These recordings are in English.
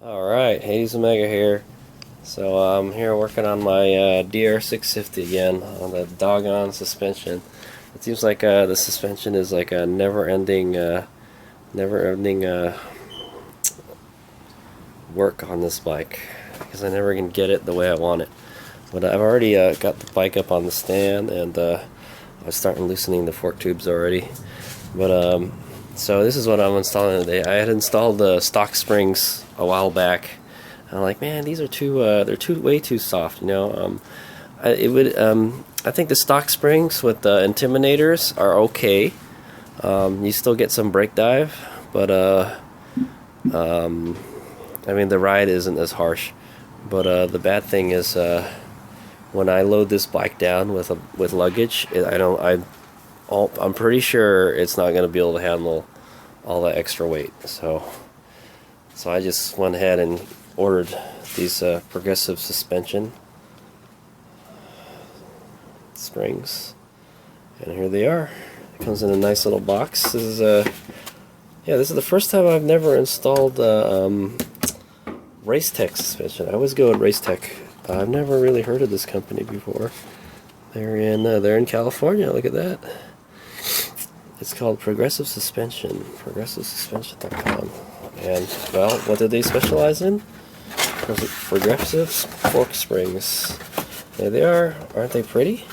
Alright, HadesOmega here. So I'm here working on my DR650 again on the doggone suspension. It seems like the suspension is like a never-ending work on this bike because I never can get it the way I want it. But I've already got the bike up on the stand, and I was starting loosening the fork tubes already. But so this is what I'm installing today. I had installed the stock springs a while back. I'm like, man, these are they're way too soft, you know. I think the stock springs with the intimidators are okay. You still get some brake dive, but I mean the ride isn't as harsh. But the bad thing is when I load this bike down with luggage, I'm pretty sure it's not going to be able to handle all that extra weight. So I just went ahead and ordered these progressive suspension springs, and here they are. It comes in a nice little box. This is this is the first time I've never installed Racetech suspension. I always go with Racetech. I've never really heard of this company before. They're in California. Look at that. It's called Progressive Suspension. ProgressiveSuspension.com. And well, what do they specialize in? Progressive fork springs. There they are. Aren't they pretty?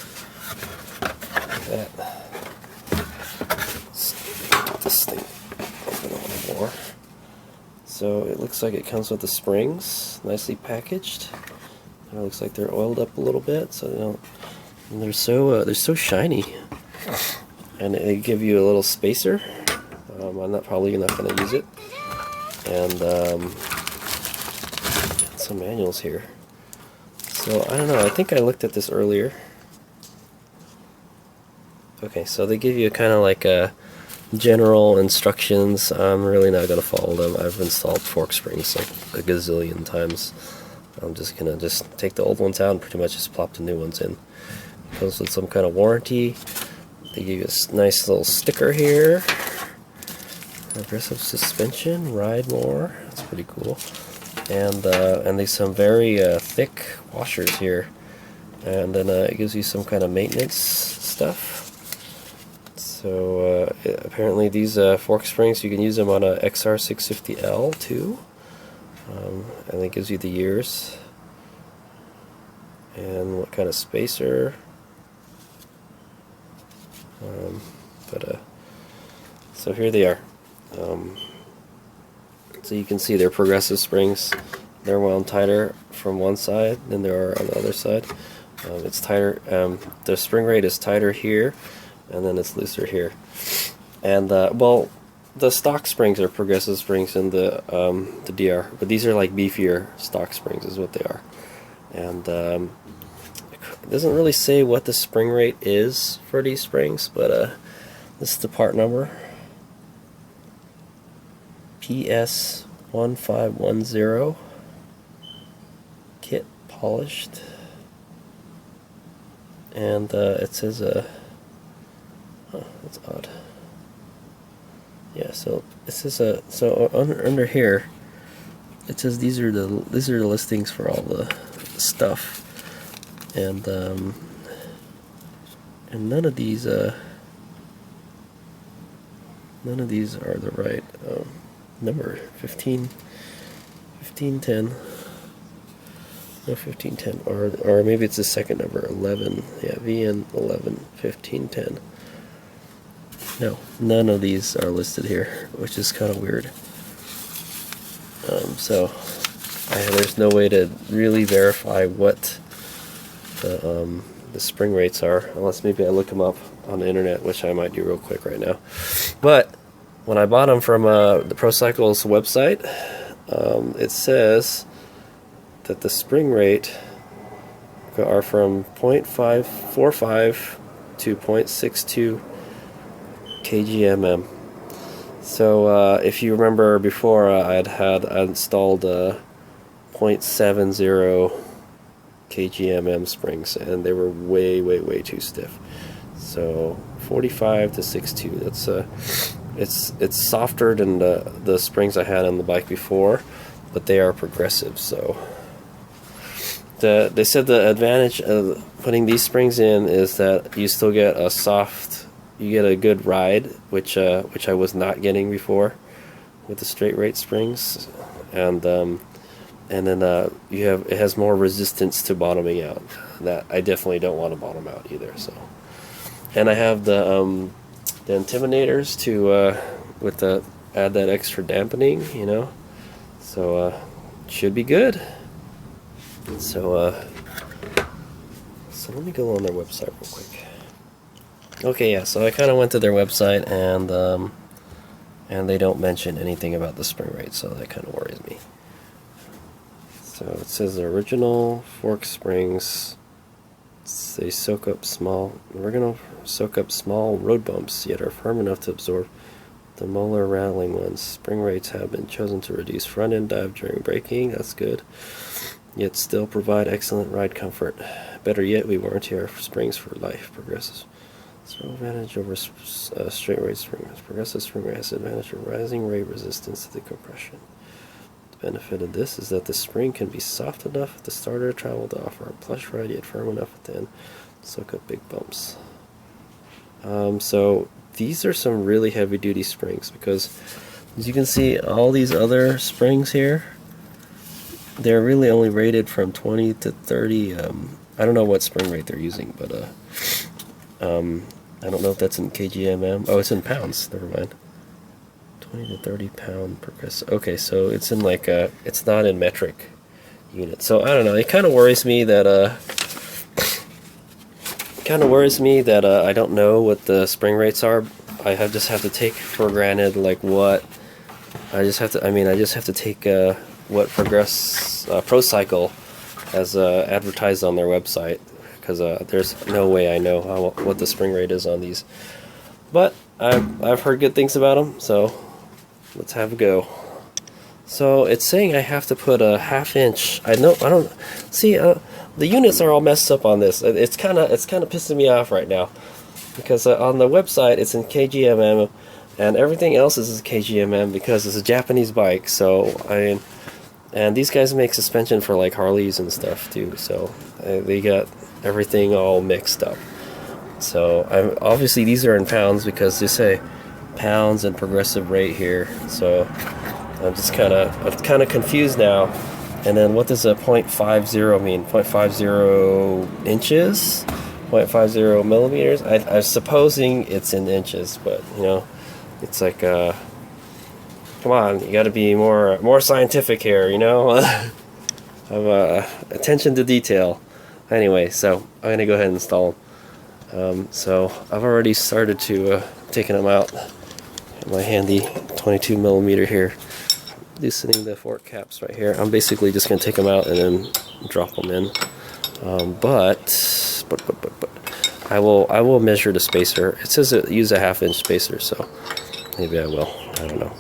Look at that. Let's get this thing open a little more. So it looks like it comes with the springs, nicely packaged. It looks like they're oiled up a little bit, so they don't. And they're so shiny. And they give you a little spacer. I'm probably not going to use it. And some manuals here. So I don't know. I think I looked at this earlier. Okay, so they give you kind of like a general instructions. I'm really not going to follow them. I've installed fork springs like a gazillion times. I'm just going to take the old ones out and pretty much just plop the new ones in. It comes with some kind of warranty. They give you a nice little sticker here. Progressive suspension, ride more. That's pretty cool. And there's some very thick washers here. And then it gives you some kind of maintenance stuff. So apparently these fork springs, you can use them on a XR650L too. And it gives you the years and what kind of spacer. So here they are. So you can see they're progressive springs. They're wound tighter from one side than they are on the other side. It's tighter. The spring rate is tighter here, and then it's looser here. And well, the stock springs are progressive springs in the DR, but these are like beefier stock springs, is what they are. And it doesn't really say what the spring rate is for these springs, but this is the part number. PS1510. Kit polished. And it says oh, that's odd. Yeah, so it says so under here it says these are the listings for all the stuff. And none of these are the right number. 1510. No, 1510, or maybe it's the second number, 11. Yeah, VN 11 1510. No, none of these are listed here, which is kind of weird. So there's no way to really verify what the spring rates are, unless maybe I look them up on the internet, which I might do real quick right now. But when I bought them from the Pro Cycles website, it says that the spring rate are from 0.545 to 0.62 kgmm. So if you remember before, I installed 0.70 kgmm springs, and they were way too stiff. So 45 to 62. That's it's softer than the springs I had on the bike before, but they are progressive. So they said the advantage of putting these springs in is that you still get a you get a good ride, which I was not getting before with the straight rate springs, and then it has more resistance to bottoming out. That I definitely don't want to bottom out either. So, and I have the intimidators to add that extra dampening, you know. So should be good. So let me go on their website real quick. Okay, yeah. So I kind of went to their website, and they don't mention anything about the spring rate, so that kind of worries me. So it says the original fork springs. They we're gonna soak up small road bumps, yet are firm enough to absorb the molar rattling ones. Spring rates have been chosen to reduce front end dive during braking. That's good. Yet still provide excellent ride comfort. Better yet, we warranty our springs for life. Progressive. So advantage over straight rate springs. Progressive spring rate has advantage of rising rate resistance to the compression. The benefit of this is that the spring can be soft enough at the starter travel to offer a plush ride, yet firm enough at the end to soak up big bumps. So these are some really heavy duty springs, because as you can see, all these other springs here, they're really only rated from 20 to 30. I don't know what spring rate they're using, but I don't know if that's in kgmm. Oh, it's in pounds. Never mind. 20 to 30 pound progressive. Okay, so it's in it's not in metric units. So I don't know. It kind of worries me that I don't know what the spring rates are. I just have to take for granted what I just have to take what ProCycle has advertised on their website, because there's no way I know what the spring rate is on these. But I've heard good things about them, so let's have a go. So it's saying I have to put a 1/2 inch. I don't see. The units are all messed up on this. It's kind of pissing me off right now, because on the website it's in kgmm, and everything else is in kgmm because it's a Japanese bike. So and these guys make suspension for like Harleys and stuff too. So they got everything all mixed up. So obviously these are in pounds because they say pounds and progressive rate here. So I'm just kind of confused now. And then what does a 0.50 mean? 0.50 inches? 0.50 millimeters? I'm supposing it's in inches, but you know, it's like come on, you got to be more scientific here, you know. Attention to detail. Anyway, so I'm gonna go ahead and install them. So I've already started to taking them out. My handy 22 millimeter here, loosening the fork caps right here. I'm basically just gonna take them out and then drop them in. But I will measure the spacer. It says use a 1/2 inch spacer, so maybe I will. I don't know.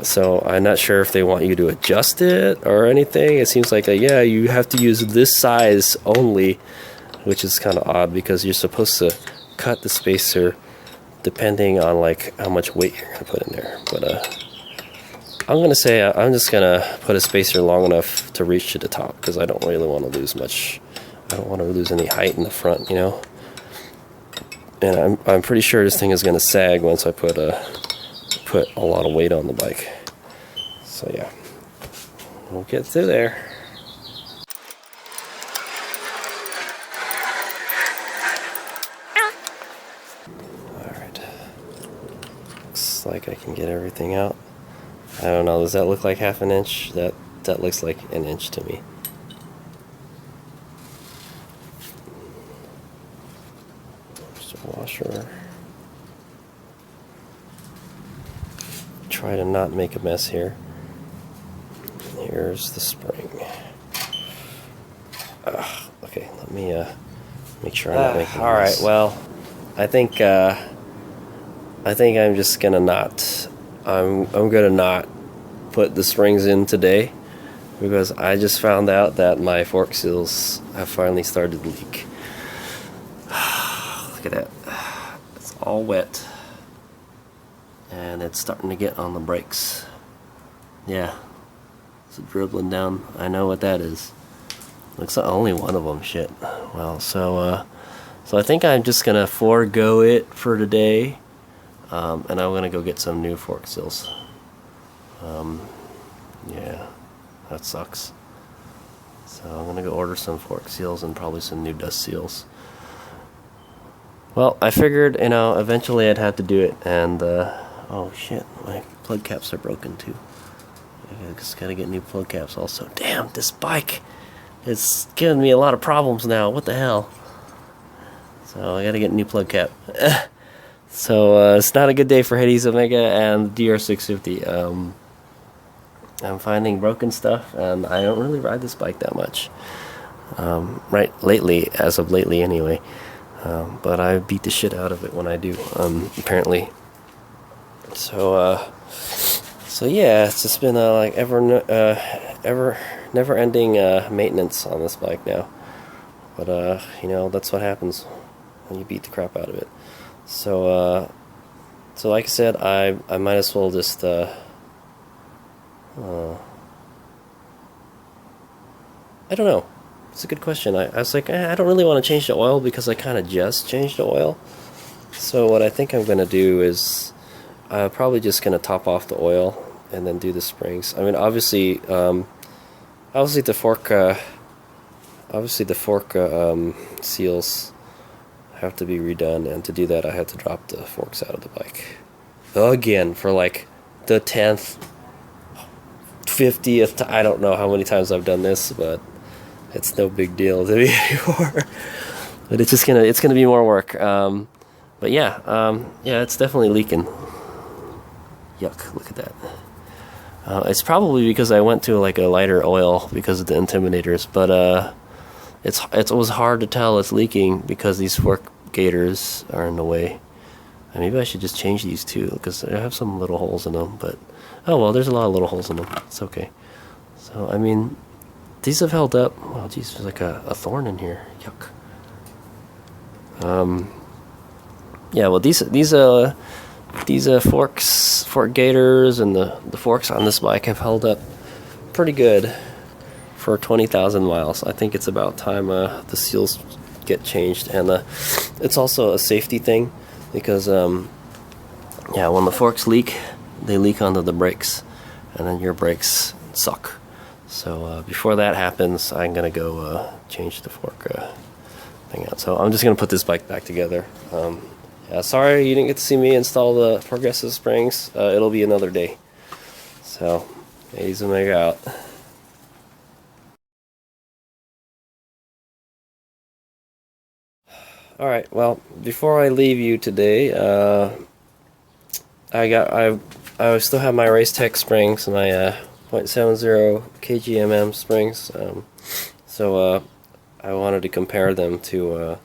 So I'm not sure if they want you to adjust it or anything. It seems like yeah, you have to use this size only, which is kind of odd because you're supposed to cut the spacer depending on like how much weight you're gonna put in there. But I'm gonna say I'm just gonna put a spacer long enough to reach to the top, because I don't really want to lose much. I don't want to lose any height in the front, you know. And I'm pretty sure this thing is gonna sag once I put a lot of weight on the bike. So yeah, we'll get through there. Alright, looks like I can get everything out. I don't know, does that look like 1/2 inch? That looks like 1 inch to me. Just a washer. Try to not make a mess here. Here's the spring. Okay, let me make sure I'm not making a mess. All right, well, I think I'm just gonna not. I'm gonna not put the springs in today, because I just found out that my fork seals have finally started to leak. Look at that. It's all wet. And it's starting to get on the brakes. Yeah, It's dribbling down. I know what that is. Looks like only one of them. Shit. Well, so I think I'm just gonna forego it for today, and I'm gonna go get some new fork seals. Yeah, that sucks. So I'm gonna go order some fork seals and probably some new dust seals. Well, I figured, you know, eventually I'd have to do it, and oh shit, my plug caps are broken too. I just gotta get new plug caps also. Damn, this bike is giving me a lot of problems now. What the hell? So I gotta get a new plug cap. So it's not a good day for HadesOmega and DR650. I'm finding broken stuff, and I don't really ride this bike that much. Right, lately, as of lately anyway. But I beat the shit out of it when I do, apparently. So yeah, it's just been like never-ending maintenance on this bike now. But you know, that's what happens when you beat the crap out of it. So like I said, I might as well just I don't know. It's a good question. I was like, I don't really want to change the oil because I kind of just changed the oil. So what I think I'm going to do is I'm probably just going to top off the oil and then do the springs. I mean, obviously the fork seals have to be redone, and to do that I had to drop the forks out of the bike again for like the 10th, 50th. I don't know how many times I've done this, but it's no big deal to me anymore. But it's gonna be more work. But yeah, it's definitely leaking. Yuck! Look at that. It's probably because I went to like a lighter oil because of the Intimidators, but it was hard to tell it's leaking because these fork gaiters are in the way. And maybe I should just change these too, because I have some little holes in them. But oh well, there's a lot of little holes in them. It's okay. So I mean, these have held up. Oh geez, there's like a thorn in here. Yuck. Yeah, well these fork gaiters and the forks on this bike have held up pretty good for 20,000 miles. I think it's about time the seals get changed, and it's also a safety thing because yeah, when the forks leak, they leak onto the brakes, and then your brakes suck. So before that happens, I'm gonna go change the fork thing out. So I'm just gonna put this bike back together. Yeah, sorry you didn't get to see me install the progressive springs. It'll be another day. So, HadesOmega out. Alright, well, before I leave you today, I still have my Racetech Springs, my 0.70 kgmm springs. So I wanted to compare them to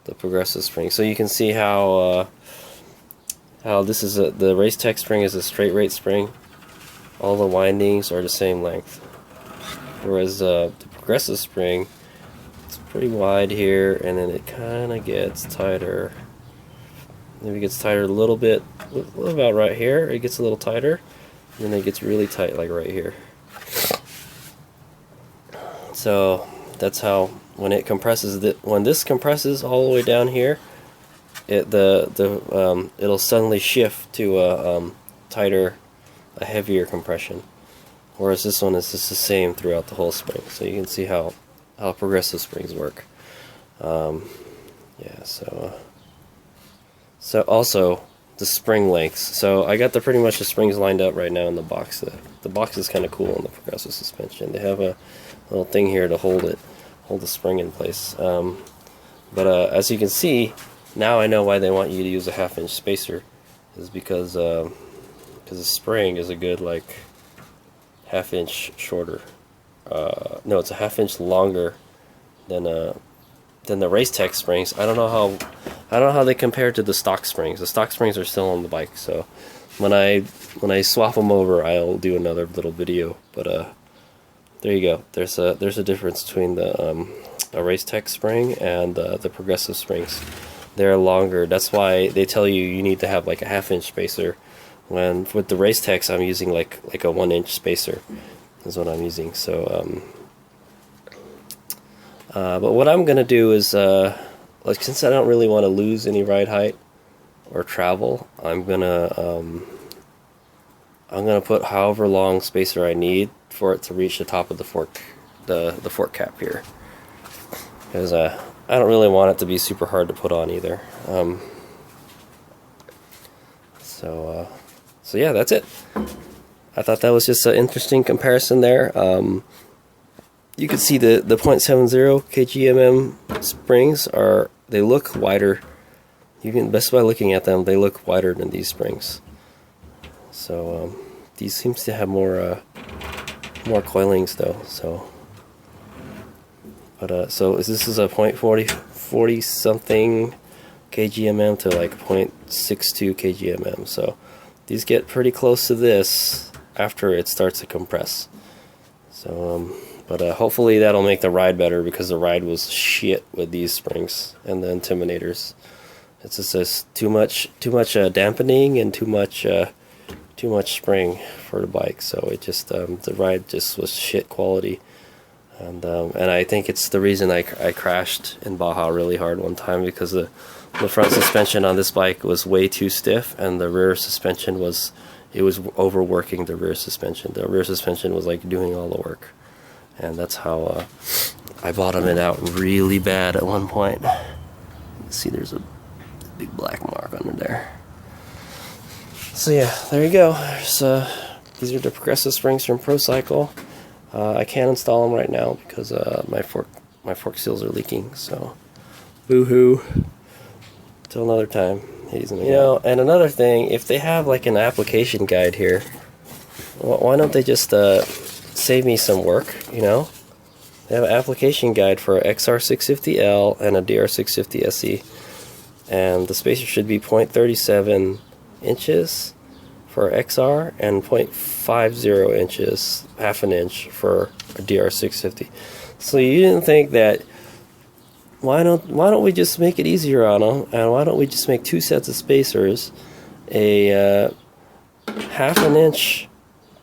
the progressive spring, so you can see how this is the Racetech spring is a straight rate spring. All the windings are the same length, whereas the progressive spring, it's pretty wide here, and then it kind of gets tighter. Maybe it gets tighter a little bit, about right here. It gets a little tighter, and then it gets really tight, like right here. So that's how when it compresses, when this compresses all the way down here, it'll suddenly shift to a tighter, a heavier compression. Whereas this one is just the same throughout the whole spring. So you can see how progressive springs work. Yeah, so also the spring lengths. So I got pretty much the springs lined up right now in the box. The box is kind of cool on the progressive suspension. They have a little thing here to hold the spring in place. But as you can see, now I know why they want you to use a 1/2-inch spacer, is because the spring is a good like 1/2 inch shorter. No, it's a 1/2 inch longer than the Racetech springs. I don't know how they compare to the stock springs. The stock springs are still on the bike, so when I swap them over, I'll do another little video. But there you go. There's a difference between a Racetech spring and the progressive springs. They're longer. That's why they tell you need to have like a 1/2 inch spacer. When with the Racetechs, I'm using like a 1 inch spacer, is what I'm using. So, but what I'm gonna do is, like, since I don't really want to lose any ride height or travel, I'm gonna put however long spacer I need for it to reach the top of the fork, the fork cap here, because I don't really want it to be super hard to put on either. So yeah, that's it. I thought that was just an interesting comparison there. You can see the 0.70 kgmm springs they look wider. You can, best by looking at them, they look wider than these springs. So these seems to have more coilings though. So, but so this is a 0.40 something kgmm to like 0.62 kgmm. So these get pretty close to this after it starts to compress. So, but hopefully that'll make the ride better, because the ride was shit with these springs and the intimidators. It's just too much dampening and too much spring for the bike. So it just the ride just was shit quality, and I think it's the reason I crashed in Baja really hard one time, because the front suspension on this bike was way too stiff, and the rear suspension was overworking the rear suspension. The rear suspension was like doing all the work, and that's how I bottomed it out really bad at one point. See, there's a big black mark under there. So yeah, there you go. These are the progressive springs from ProCycle. I can't install them right now because my fork seals are leaking. So, boo-hoo. Till another time. You know, and another thing, if they have like an application guide here, why don't they just save me some work? You know, they have an application guide for a XR650L and a DR650 SE, and the spacer should be 0.37 inches for XR and 0.50 inches, half an inch, for a DR650. So you didn't think that, why don't we just make it easier on them, and why don't we just make two sets of spacers, a half an inch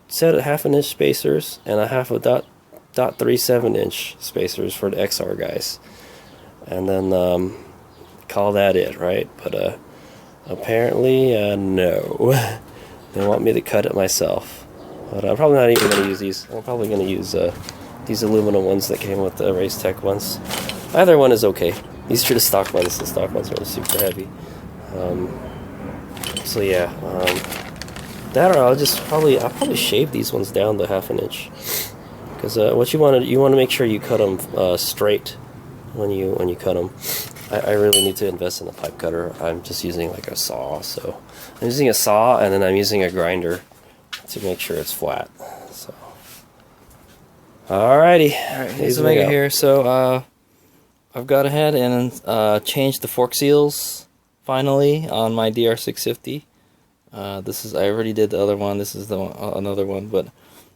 set of half-an-inch spacers and a half a .37 inch spacers for the XR guys, and then call that it, right? But apparently no. They want me to cut it myself, but I'm probably not even going to use these. I'm probably going to use these aluminum ones that came with the Racetech ones. Either one is okay. These are the stock ones. The stock ones are super heavy. So yeah, that, or I'll probably shave these ones down to half an inch, because what you want to make sure you cut them straight when you cut them. I really need to invest in a pipe cutter. I'm just using like a saw, so I'm using a saw and then I'm using a grinder to make sure it's flat. So, alrighty, HadesOmega here. So I've got ahead and changed the fork seals finally on my DR650. I already did the other one. This is the another one. But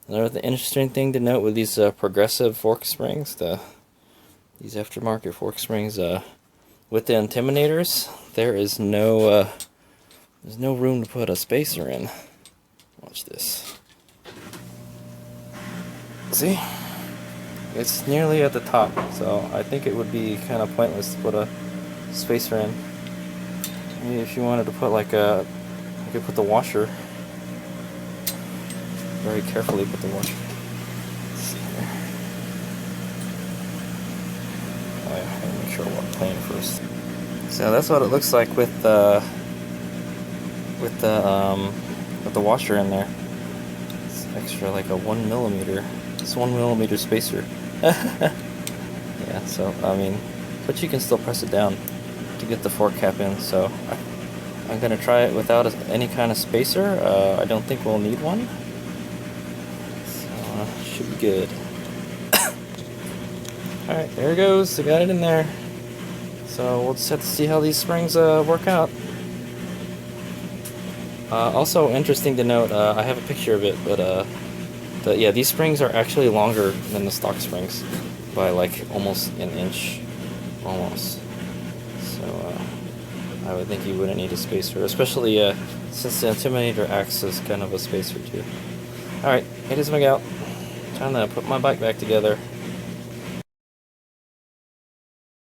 another interesting thing to note with these progressive fork springs, these aftermarket fork springs, with the intimidators, there's no room to put a spacer in. Watch this. See? It's nearly at the top, so I think it would be kind of pointless to put a spacer in. Maybe if you wanted to put like you could put the washer. Very carefully put the washer. Let's see here. I gotta make sure what plane first. So that's what it looks like with the washer in there. It's extra, like a 1 millimeter. It's 1 millimeter spacer. Yeah. So I mean, but you can still press it down to get the fork cap in. So I'm gonna try it without any kind of spacer. I don't think we'll need one. So should be good. Alright, there it goes. I got it in there. So we'll just have to see how these springs work out. Also interesting to note, I have a picture of it, but yeah, these springs are actually longer than the stock springs by like almost an inch, almost. So I would think you wouldn't need a spacer, especially since the Intimidator acts as kind of a spacer too. Alright, HadesOmega out. trying to put my bike back together.